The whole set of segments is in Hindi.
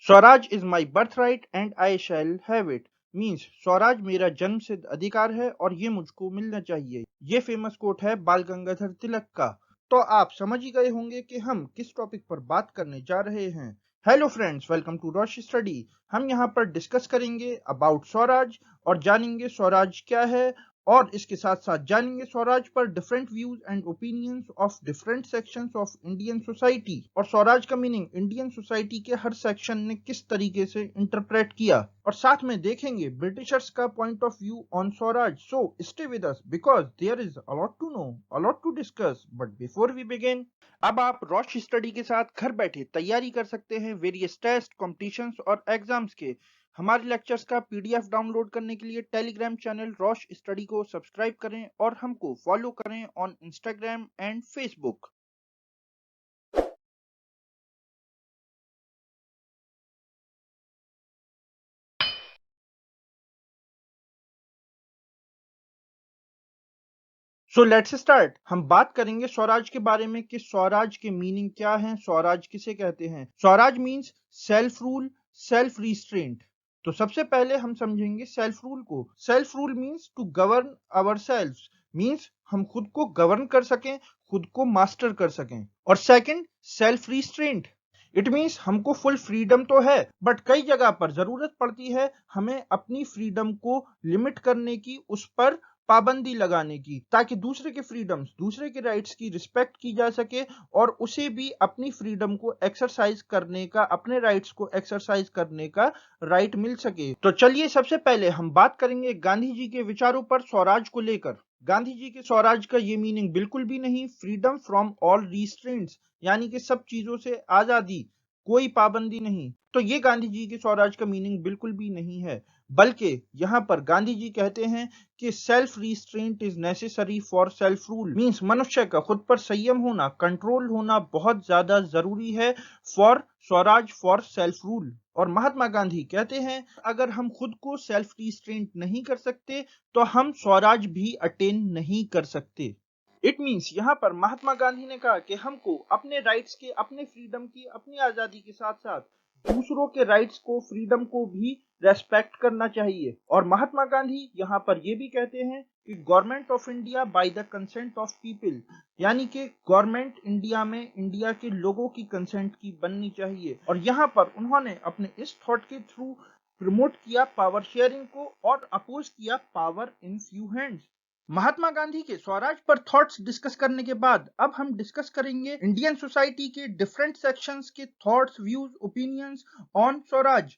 Swaraj is my birth right and I shall have it. Means Swaraj मेरा जन्म सिद्ध अधिकार है और ये मुझको मिलना चाहिए। ये फेमस कोट है बाल गंगाधर तिलक का। तो आप समझ ही गए होंगे कि हम किस टॉपिक पर बात करने जा रहे हैं। हेलो फ्रेंड्स, वेलकम टू रॉश स्टडी। हम यहाँ पर डिस्कस करेंगे अबाउट स्वराज और जानेंगे स्वराज क्या है, और इसके साथ साथ जानेंगे स्वराज पर different views and opinions of different sections of Indian society, और स्वराज का मीनिंग इंडियन सोसाइटी के हर सेक्शन ने किस तरीके से इंटरप्रेट किया, और साथ में देखेंगे ब्रिटिशर्स का point of view on Swaraj. So stay with us because there is a lot to know, a lot to discuss. But before we begin, अब आप रॉश स्टडी के साथ घर बैठे तैयारी कर सकते हैं वेरियस टेस्ट, कॉम्पिटिशन्स और एग्जाम्स के। हमारे लेक्चर्स का पीडीएफ डाउनलोड करने के लिए टेलीग्राम चैनल रॉश स्टडी को सब्सक्राइब करें और हमको फॉलो करें on Instagram and Facebook. So let's start. हम बात करेंगे स्वराज के बारे में कि स्वराज के मीनिंग क्या है, स्वराज किसे कहते हैं। Swaraj means self rule, self restraint. तो सबसे पहले हम समझेंगे सेल्फ रूल को। Self rule means to govern our self, means हम खुद को गवर्न कर सकें, खुद को मास्टर कर सकें। और second, self restraint. It means हमको फुल फ्रीडम तो है, बट कई जगह पर जरूरत पड़ती है हमें अपनी फ्रीडम को लिमिट करने की, उस पर पाबंदी लगाने की, ताकि दूसरे के फ्रीडम्स, दूसरे के राइट्स की रिस्पेक्ट की जा सके और उसे भी अपनी फ्रीडम को एक्सरसाइज करने का, अपने राइट्स को एक्सरसाइज करने का राइट मिल सके। तो चलिए सबसे पहले हम बात करेंगे गांधी जी के विचारों पर स्वराज को लेकर। गांधी जी के स्वराज का ये मीनिंग बिल्कुल भी नहीं फ्रीडम फ्रॉम ऑल रिस्ट्रेंट्स, यानी कि सब चीजों से आजादी, कोई पाबंदी नहीं। तो ये गांधी जी के स्वराज का मीनिंग बिल्कुल भी नहीं है, बल्कि यहाँ पर गांधी जी कहते हैं कि self restraint is necessary for self rule. Means मनुष्य का खुद पर संयम होना, कंट्रोल होना बहुत ज्यादा जरूरी है for Swaraj, for self rule. और महात्मा गांधी कहते हैं अगर हम खुद को सेल्फ रिस्ट्रेंट नहीं कर सकते तो हम स्वराज भी अटेन नहीं कर सकते। इट मीन्स यहाँ पर महात्मा गांधी ने कहा कि हमको अपने राइट्स के, अपने फ्रीडम की, अपनी आजादी के साथ साथ दूसरों के राइट्स को, फ्रीडम को भी रेस्पेक्ट करना चाहिए। और महात्मा गांधी यहाँ पर ये भी कहते हैं कि government of India by the consent of people, यानी कि गवर्नमेंट इंडिया में इंडिया के लोगों की कंसेंट की बननी चाहिए। और यहाँ पर उन्होंने अपने इस थॉट के थ्रू प्रमोट किया पावर शेयरिंग को और अपोज किया power in few hands. Mahatma Gandhi के स्वराज पर थॉट्स डिस्कस करने के बाद अब हम डिस्कस करेंगे इंडियन सोसाइटी के डिफरेंट सेक्शंस के thoughts, views, opinions on Swaraj.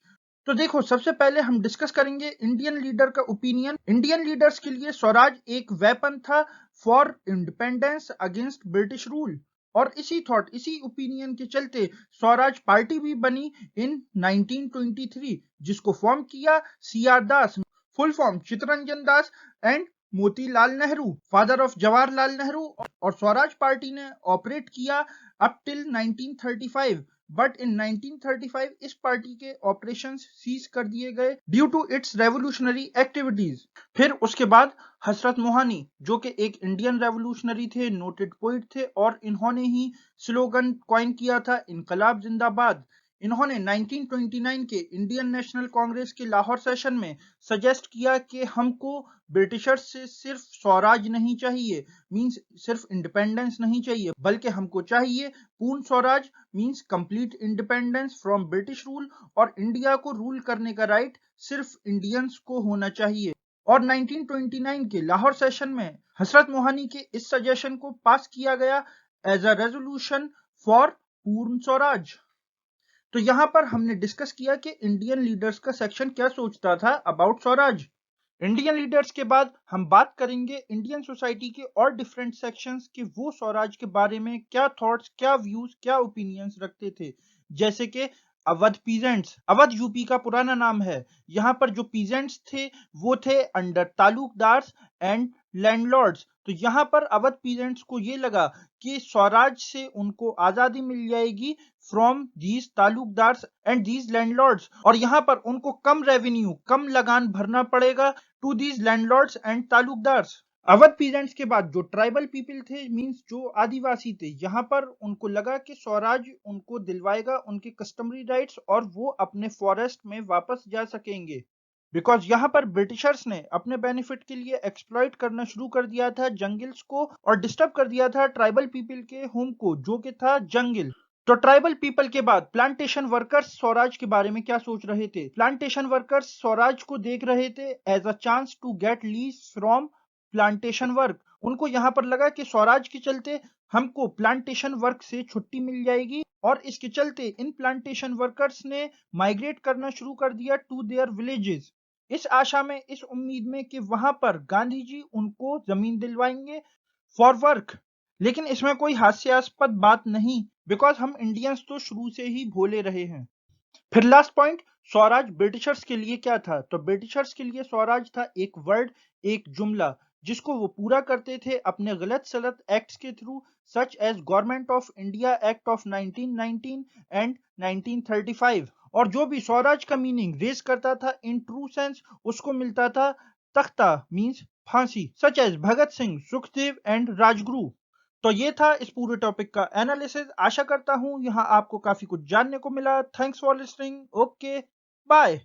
तो देखो, सबसे पहले हम डिस्कस करेंगे इंडियन लीडर का ओपिनियन। इंडियन लीडर्स के लिए स्वराज एक वेपन था for independence against British rule, और इसी थॉट, इसी ओपिनियन के चलते स्वराज पार्टी भी बनी इन 1923, जिसको फॉर्म किया C R Das, full form Chittaranjan Das and Motilal Nehru, father of Jawaharlal Nehru. और स्वराज पार्टी ने ऑपरेट किया अप टिल 1935, बट इन 1935 इस पार्टी के ऑपरेशंस सीज कर दिए गए due to its revolutionary activities. फिर उसके बाद हसरत मोहानी, जो कि एक इंडियन रेवोल्यूशनरी थे, नोटेड पोइट थे, और इन्होंने ही स्लोगन कॉइन किया था इनकलाब जिंदाबाद। इन्होंने 1929 के इंडियन नेशनल कांग्रेस के लाहौर सेशन में सजेस्ट किया कि हमको ब्रिटिशर्स से सिर्फ स्वराज नहीं चाहिए, मींस सिर्फ इंडिपेंडेंस नहीं चाहिए, बल्कि हमको चाहिए पूर्ण Swaraj, means complete independence from British rule, और इंडिया को रूल करने का राइट सिर्फ इंडियंस को होना चाहिए। और 1929 के लाहौर सेशन में हसरत मोहानी के इस सजेशन को पास किया गया एज अ रेजोल्यूशन फॉर पूर्ण स्वराज। तो यहां पर हमने डिस्कस किया कि इंडियन लीडर्स का सेक्शन क्या सोचता था अबाउट स्वराज। इंडियन लीडर्स के बाद हम बात करेंगे इंडियन सोसाइटी के और डिफरेंट सेक्शंस के, वो स्वराज के बारे में क्या थॉट्स, क्या व्यूज, क्या ओपिनियंस रखते थे। जैसे कि अवध पीजेंट्स, अवध यूपी का पुराना नाम है। यहाँ पर जो पीजेंट्स थे वो थे अंडर तालुकदार्स एंड लैंडलॉर्ड्स। तो यहाँ पर अवध पीजेंट्स को ये लगा कि स्वराज से उनको आजादी मिल जाएगी from these taluqdars and these landlords, और यहाँ पर उनको कम रेवेन्यू, कम लगान भरना पड़ेगा to these landlords and taluqdars. Awadh peasants के बाद जो ट्राइबल पीपल थे, मींस जो आदिवासी थे, यहाँ पर उनको लगा कि स्वराज उनको दिलवाएगा उनके कस्टमरी राइट्स और वो अपने फॉरेस्ट में वापस जा सकेंगे। बिकॉज यहाँ पर ब्रिटिशर्स ने अपने बेनिफिट के लिए एक्सप्लॉइट करना शुरू कर दिया था जंगल्स को और डिस्टर्ब कर दिया था ट्राइबल पीपल के होम को, जो कि था जंगल। तो ट्राइबल पीपल के बाद प्लांटेशन वर्कर्स स्वराज के बारे में क्या सोच रहे थे? प्लांटेशन वर्कर्स स्वराज को देख रहे थे as a chance to get lease from plantation work. उनको यहाँ पर लगा कि स्वराज के चलते हमको प्लांटेशन वर्क से छुट्टी मिल जाएगी और इसके चलते इन प्लांटेशन वर्कर्स ने माइग्रेट करना शुरू कर दिया टू देयर विलेजेस, इस आशा में, इस उम्मीद में कि वहां पर गांधी जी उनको जमीन दिलवाएंगे फॉर वर्क। लेकिन इसमें कोई हास्यास्पद बात नहीं, बिकॉज हम इंडियंस तो शुरू से ही भोले रहे हैं। फिर लास्ट पॉइंट, स्वराज ब्रिटिशर्स के लिए क्या था? तो ब्रिटिशर्स के लिए स्वराज था एक वर्ड, एक जुमला, जिसको वो पूरा करते थे अपने गलत सलत एक्ट्स के through, such as Government of India Act of 1919 and 1935। और जो भी स्वराज का मीनिंग रेज करता था इन ट्रू सेंस, उसको मिलता था तख्ता, मींस फांसी, such as Bhagat Singh, Sukhdev and Rajguru. तो ये था इस पूरे टॉपिक का एनालिसिस। आशा करता हूं यहां आपको काफी कुछ जानने को मिला। Thanks for listening. Okay, bye.